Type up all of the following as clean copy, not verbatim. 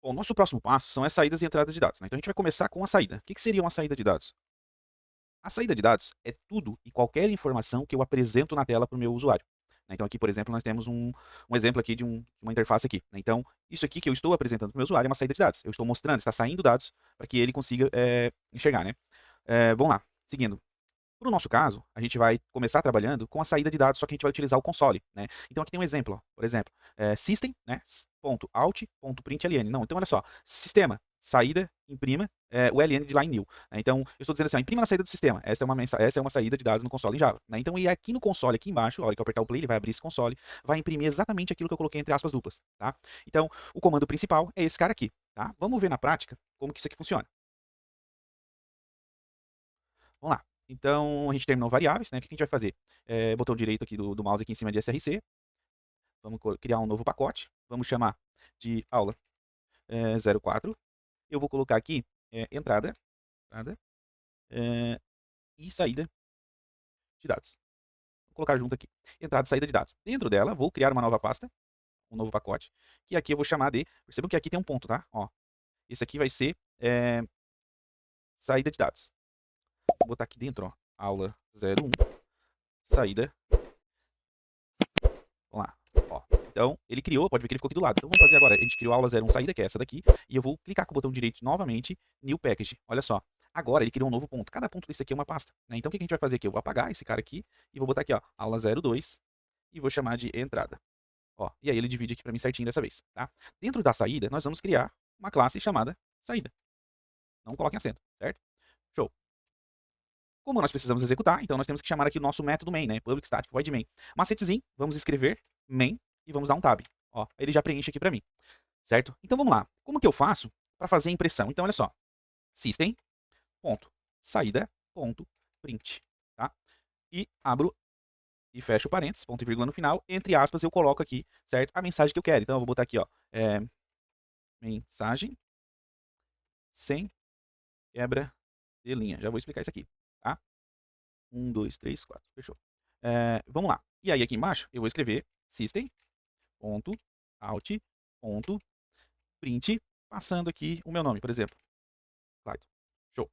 Bom, nosso próximo passo são as saídas e entradas de dados, né? Então a gente vai começar com a saída. O que seria uma saída de dados? A saída de dados é tudo e qualquer informação que eu apresento na tela para o meu usuário, né? Então aqui, por exemplo, nós temos um exemplo aqui de uma interface aqui, né? Então isso aqui que eu estou apresentando para o meu usuário é uma saída de dados. Eu estou mostrando, está saindo dados para que ele consiga enxergar, né? Vamos lá, seguindo. Para o nosso caso, a gente vai começar trabalhando com a saída de dados, só que a gente vai utilizar o console, né? Então aqui tem um exemplo, ó. Por exemplo, system, né, ponto .out, ponto .println. Não, então olha só, sistema, saída, imprima, o ln de line new, né? Então eu estou dizendo assim, ó, imprima na saída do sistema. Essa é uma saída de dados no console em Java, né? Então e aqui no console, aqui embaixo, a hora que eu apertar o play, ele vai abrir esse console, vai imprimir exatamente aquilo que eu coloquei entre aspas duplas, tá? Então o comando principal é esse cara aqui, tá? Vamos ver na prática como que isso aqui funciona. Vamos lá. Então, a gente terminou variáveis, né? O que a gente vai fazer? Botão direito aqui do mouse aqui em cima de src. Vamos criar um novo pacote. Vamos chamar de aula 04. Eu vou colocar aqui entrada e saída de dados. Vou colocar junto aqui. Entrada e saída de dados. Dentro dela, vou criar uma nova pasta, um novo pacote, que aqui eu vou chamar de... Percebam que aqui tem um ponto, tá? Ó, esse aqui vai ser saída de dados. Vou botar aqui dentro, ó, aula 01, saída. Vamos lá. Ó, então, ele criou, pode ver que ele ficou aqui do lado. Então, vamos fazer agora. A gente criou a aula 01 saída, que é essa daqui. E eu vou clicar com o botão direito novamente, New Package. Olha só. Agora, ele criou um novo ponto. Cada ponto desse aqui é uma pasta, né? Então, o que a gente vai fazer aqui? Eu vou apagar esse cara aqui e vou botar aqui, ó, aula 02. E vou chamar de entrada. Ó, e aí ele divide aqui para mim certinho dessa vez, tá? Dentro da saída, nós vamos criar uma classe chamada saída. Não coloquem acento, certo? Show. Como nós precisamos executar, então nós temos que chamar aqui o nosso método main, né? Public static void main. Macetezinho, vamos escrever main e vamos dar um tab. Ó, ele já preenche aqui para mim, certo? Então vamos lá. Como que eu faço para fazer a impressão? Então olha só. System, ponto, saída, ponto, print, tá? E abro e fecho parênteses, ponto e vírgula no final, entre aspas eu coloco aqui, certo? A mensagem que eu quero. Então eu vou botar aqui, ó, mensagem sem quebra de linha. Já vou explicar isso aqui, tá? 1, 2, 3, 4. Fechou. Vamos lá. E aí aqui embaixo eu vou escrever system.out.print, passando aqui o meu nome, por exemplo. Clayton. Show.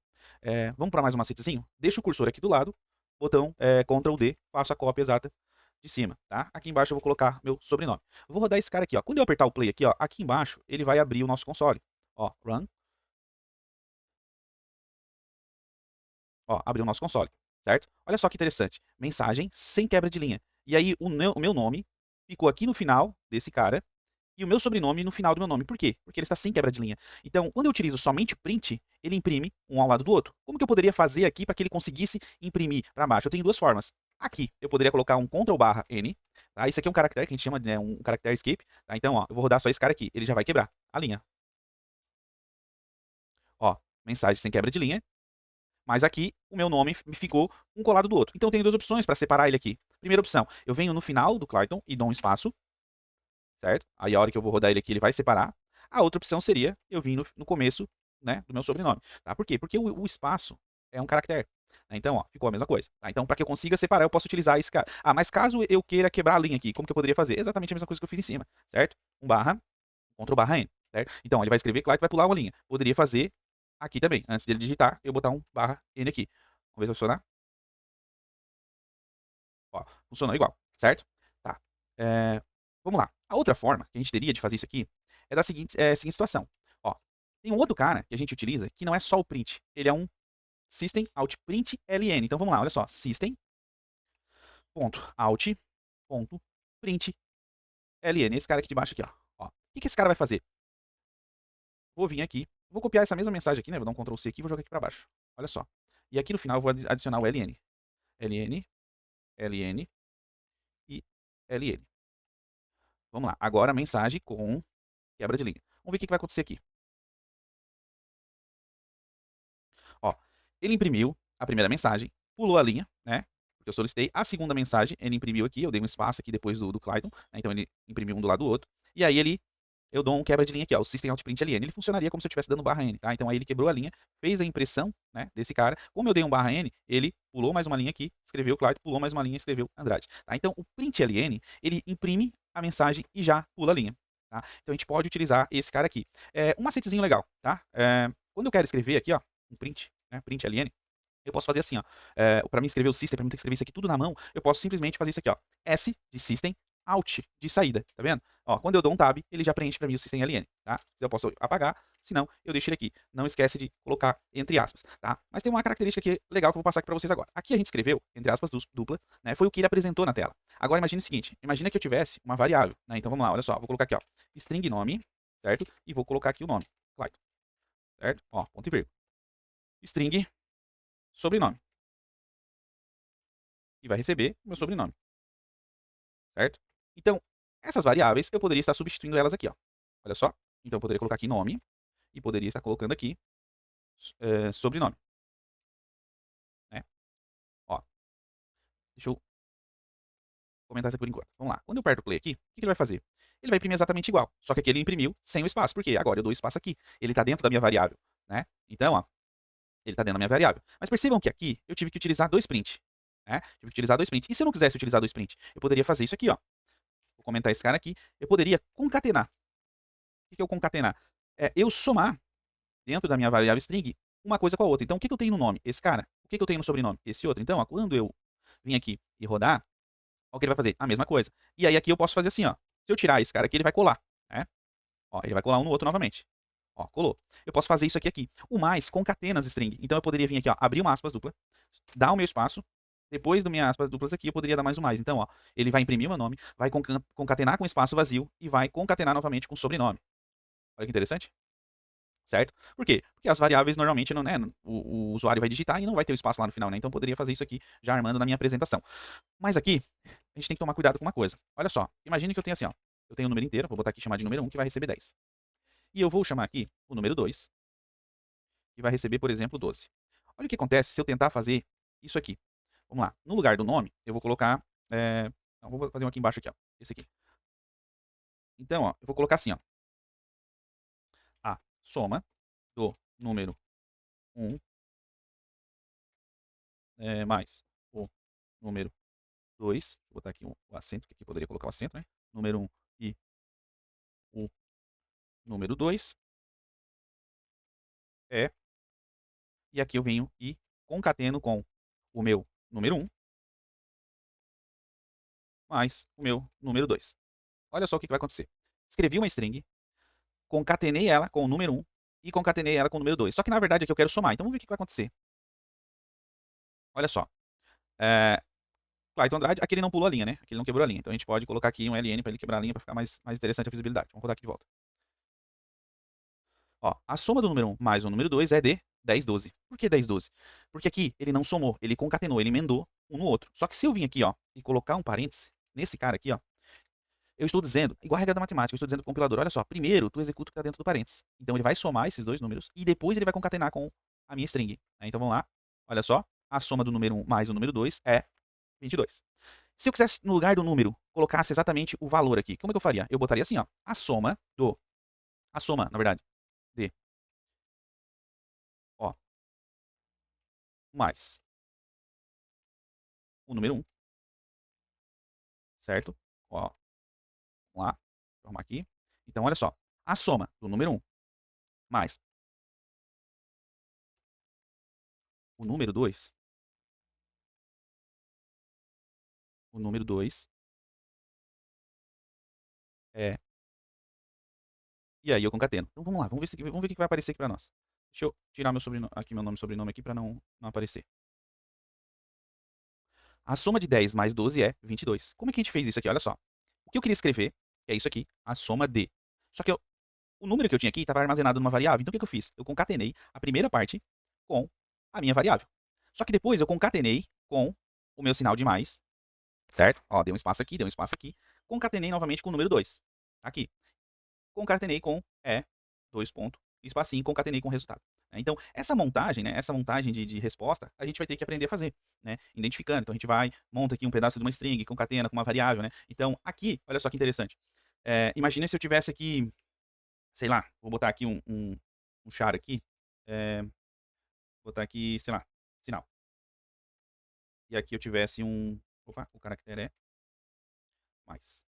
Vamos para mais um macetezinho? Deixa o cursor aqui do lado, botão Ctrl D, faço a cópia exata de cima, tá? Aqui embaixo eu vou colocar meu sobrenome. Eu vou rodar esse cara aqui, ó. Quando eu apertar o play aqui, ó, aqui embaixo, ele vai abrir o nosso console. Ó, run. Ó, abriu o nosso console, certo? Olha só que interessante. Mensagem sem quebra de linha. E aí o meu nome ficou aqui no final desse cara e o meu sobrenome no final do meu nome. Por quê? Porque ele está sem quebra de linha. Então, quando eu utilizo somente print, ele imprime um ao lado do outro. Como que eu poderia fazer aqui para que ele conseguisse imprimir para baixo? Eu tenho duas formas. Aqui, eu poderia colocar um Ctrl/N, tá? Isso aqui é um caractere que a gente chama de um caractere escape, tá? Então, ó, eu vou rodar só esse cara aqui, ele já vai quebrar a linha. Ó, mensagem sem quebra de linha, mas aqui o meu nome me ficou um colado do outro. Então, eu tenho duas opções para separar ele aqui. Primeira opção, eu venho no final do Clayton e dou um espaço, certo? Aí a hora que eu vou rodar ele aqui, ele vai separar. A outra opção seria eu vir no começo, né, do meu sobrenome, tá? Por quê? Porque o espaço é um caractere, né? Então, ó, ficou a mesma coisa, tá? Então, para que eu consiga separar, eu posso utilizar esse cara. Ah, mas caso eu queira quebrar a linha aqui, como que eu poderia fazer? Exatamente a mesma coisa que eu fiz em cima, certo? Ctrl/N, certo? Então, ele vai escrever, claro, vai pular uma linha. Poderia fazer aqui também, antes dele digitar, eu botar um /N aqui. Vamos ver se vai funcionar. Ó, funcionou igual, certo? Tá. Vamos lá. A outra forma que a gente teria de fazer isso aqui é da seguinte situação. Ó, tem um outro cara que a gente utiliza que não é só o print, ele é um system out print ln. Então vamos lá, olha só, system.out.print ln, esse cara aqui de baixo aqui, ó. O que esse cara vai fazer? Vou vir aqui, vou copiar essa mesma mensagem aqui, né? Vou dar um Ctrl C aqui e vou jogar aqui para baixo. Olha só. E aqui no final eu vou adicionar o ln. ln, ln e ln. Vamos lá. Agora a mensagem com quebra de linha. Vamos ver o que vai acontecer aqui. Ó, ele imprimiu a primeira mensagem, pulou a linha, né? Porque eu solicitei. A segunda mensagem, ele imprimiu aqui, eu dei um espaço aqui depois do Clayton, né? Então ele imprimiu um do lado do outro. E aí eu dou um quebra de linha aqui, ó, o System Out Print LN. Ele funcionaria como se eu estivesse dando /N, tá? Então aí ele quebrou a linha, fez a impressão, né, desse cara. Como eu dei um /N, ele pulou mais uma linha aqui, escreveu Clayton, pulou mais uma linha, escreveu Andrade. Tá? Então o Print LN, ele imprime a mensagem e já pula a linha. tá? Então a gente pode utilizar esse cara aqui. Um macetezinho legal, tá? Quando eu quero escrever aqui, ó, um print, né, print ln, eu posso fazer assim, ó, para mim escrever o system, para mim ter que escrever isso aqui tudo na mão, eu posso simplesmente fazer isso aqui, ó, S de system, Alt de saída, tá vendo? Ó, quando eu dou um tab, ele já preenche para mim o system ln, tá? Eu posso apagar, se não, eu deixo ele aqui. Não esquece de colocar entre aspas, tá? Mas tem uma característica aqui legal que eu vou passar aqui para vocês agora. Aqui a gente escreveu, entre aspas, dupla, né? Foi o que ele apresentou na tela. Agora imagine o seguinte, imagina que eu tivesse uma variável, né? Então vamos lá, olha só, vou colocar aqui, ó, string nome, certo? E vou colocar aqui o nome, Clayton, certo? Ó, ponto e vírgula. String sobrenome. E vai receber o meu sobrenome, certo? Então, essas variáveis, eu poderia estar substituindo elas aqui, ó. Olha só. Então, eu poderia colocar aqui nome e poderia estar colocando aqui sobrenome, né? Ó, deixa eu comentar isso aqui por enquanto. Vamos lá. Quando eu aperto o play aqui, o que ele vai fazer? Ele vai imprimir exatamente igual, só que aqui ele imprimiu sem o espaço, porque agora eu dou espaço aqui. Ele está dentro da minha variável, né? Então, ó, ele está dentro da minha variável. Mas percebam que aqui eu tive que utilizar dois print, né? Tive que utilizar dois print. E se eu não quisesse utilizar dois print, eu poderia fazer isso aqui, ó. Vou comentar esse cara aqui. Eu poderia concatenar. O que é o concatenar? É eu somar dentro da minha variável string uma coisa com a outra. Então, o que eu tenho no nome? Esse cara. O que eu tenho no sobrenome? Esse outro. Então, ó, quando eu vim aqui e rodar, o que ele vai fazer? A mesma coisa. E aí aqui eu posso fazer assim, ó. Se eu tirar esse cara aqui, ele vai colar, né? Ó, ele vai colar um no outro novamente. Ó, colou. Eu posso fazer isso aqui. O mais concatena as string. Então eu poderia vir aqui, ó, abrir uma aspas dupla, dar o meu espaço. Depois da minha aspas duplas aqui, eu poderia dar mais um mais. Então, ó, ele vai imprimir o meu nome, vai concatenar com espaço vazio e vai concatenar novamente com sobrenome. Olha que interessante. Certo? Por quê? Porque as variáveis normalmente não, né, o usuário vai digitar e não vai ter o espaço lá no final, né? Então eu poderia fazer isso aqui já armando na minha apresentação. Mas aqui, a gente tem que tomar cuidado com uma coisa. Olha só, imagine que eu tenho assim, ó. Eu tenho o número inteiro, vou botar aqui chamar de número 1, que vai receber 10. E eu vou chamar aqui o número 2, que vai receber, por exemplo, 12. Olha o que acontece se eu tentar fazer isso aqui. Vamos lá. No lugar do nome, eu vou colocar... Não, vou fazer um aqui embaixo aqui, ó. Esse aqui. Então, ó, eu vou colocar assim, ó. A soma do número 1 mais o número 2, vou botar aqui o acento, que aqui poderia colocar o acento, né? Número 1 e o número 2 é, e aqui eu venho e concateno com o meu número 1 mais o meu número 2. Olha só o que vai acontecer. Escrevi uma string, concatenei ela com o número 1 e concatenei ela com o número 2. Só que na verdade aqui eu quero somar, então vamos ver o que vai acontecer. Olha só. Clayton Andrade, aqui ele não pulou a linha, né? Aqui ele não quebrou a linha. Então a gente pode colocar aqui um LN para ele quebrar a linha para ficar mais interessante a visibilidade. Vamos rodar aqui de volta. Ó, a soma do número 1 mais o número 2 é de 10, 12. Por que 10, 12? Porque aqui ele não somou, ele concatenou, ele emendou um no outro. Só que se eu vir aqui, ó, e colocar um parêntese nesse cara aqui, ó, eu estou dizendo, igual a regra da matemática, eu estou dizendo para o compilador, olha só, primeiro tu executa o que está dentro do parênteses. Então ele vai somar esses dois números e depois ele vai concatenar com a minha string. Então vamos lá, olha só, a soma do número 1 mais o número 2 é 22. Se eu quisesse, no lugar do número, colocasse exatamente o valor aqui, como é que eu faria? Eu botaria assim, ó, a soma, na verdade, de, ó, mais o número 1, certo? Ó, vamos lá, vou arrumar aqui. Então, olha só, a soma do número 1 mais o número 2, o número 2 é... E aí eu concateno. Então vamos lá, vamos ver o que vai aparecer aqui para nós. Deixa eu tirar meu sobrenome, aqui meu nome e sobrenome aqui para não aparecer. A soma de 10 mais 12 é 22. Como é que a gente fez isso aqui? Olha só. O que eu queria escrever é isso aqui, a soma de. Só que o número que eu tinha aqui estava armazenado numa variável. Então o que eu fiz? Eu concatenei a primeira parte com a minha variável. Só que depois eu concatenei com o meu sinal de mais, certo? Ó, deu um espaço aqui, deu um espaço aqui. Concatenei novamente com o número 2. Aqui. Concatenei com dois pontos, espacinho, concatenei com o resultado. Então, essa montagem, né, essa montagem de resposta, a gente vai ter que aprender a fazer, né, identificando. Então, a gente vai, monta aqui um pedaço de uma string, concatena com uma variável, né. Então, aqui, olha só que interessante. Imagina se eu tivesse aqui, sei lá, vou botar aqui um char aqui, vou botar aqui, sei lá, sinal. E aqui eu tivesse opa, o caractere é mais.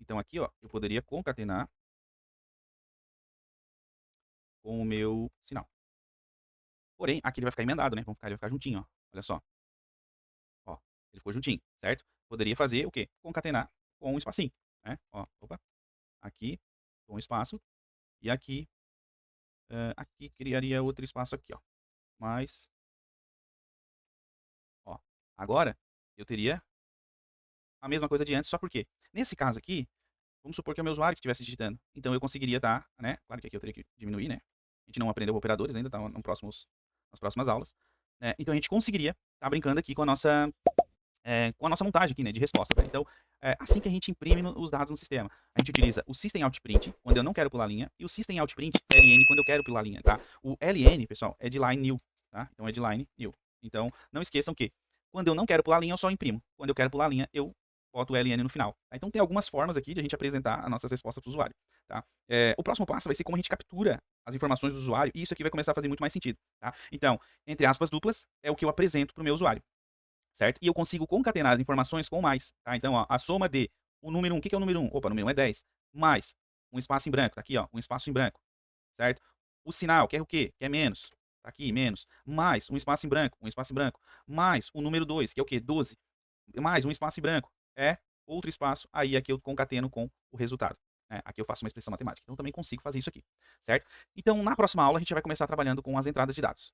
Então aqui, ó, eu poderia concatenar com o meu sinal. Porém, aqui ele vai ficar emendado, né? Ele vai ficar juntinho, ó. Olha só. Ó, ele ficou juntinho, certo? Poderia fazer o quê? Concatenar com um espacinho, né? Ó, opa, aqui, com um espaço, e aqui, aqui criaria outro espaço aqui, ó. Mas, ó, agora eu teria a mesma coisa de antes, só porque nesse caso aqui, vamos supor que é o meu usuário que estivesse digitando. Então eu conseguiria estar, né? Claro que aqui eu teria que diminuir, né? A gente não aprendeu operadores ainda, tá nas próximas aulas. Né? Então a gente conseguiria estar brincando aqui com a nossa montagem aqui, né, de respostas. Né? Então, é assim que a gente imprime os dados no sistema. A gente utiliza o System Out Print, quando eu não quero pular linha, e o System Out Print LN, quando eu quero pular linha, tá? O LN, pessoal, é de line new, tá? Então, é de line new. Então, não esqueçam que, quando eu não quero pular linha, eu só imprimo. Quando eu quero pular linha, eu boto o LN no final. Tá? Então, tem algumas formas aqui de a gente apresentar as nossas respostas para o usuário. Tá? O próximo passo vai ser como a gente captura as informações do usuário, e isso aqui vai começar a fazer muito mais sentido. Tá? Então, entre aspas duplas, é o que eu apresento para o meu usuário. Certo? E eu consigo concatenar as informações com mais, tá? Então, ó, a soma de o número 1, o que que é o número 1? Opa, o número 1 é 10, mais um espaço em branco, tá aqui, ó, um espaço em branco, certo? O sinal, que é o quê? Que é menos, tá aqui, menos, mais um espaço em branco, mais o número 2, que é o quê? 12, mais um espaço em branco, é outro espaço, aí aqui eu concateno com o resultado. Né? Aqui eu faço uma expressão matemática, então também consigo fazer isso aqui, certo? Então, na próxima aula, a gente vai começar trabalhando com as entradas de dados.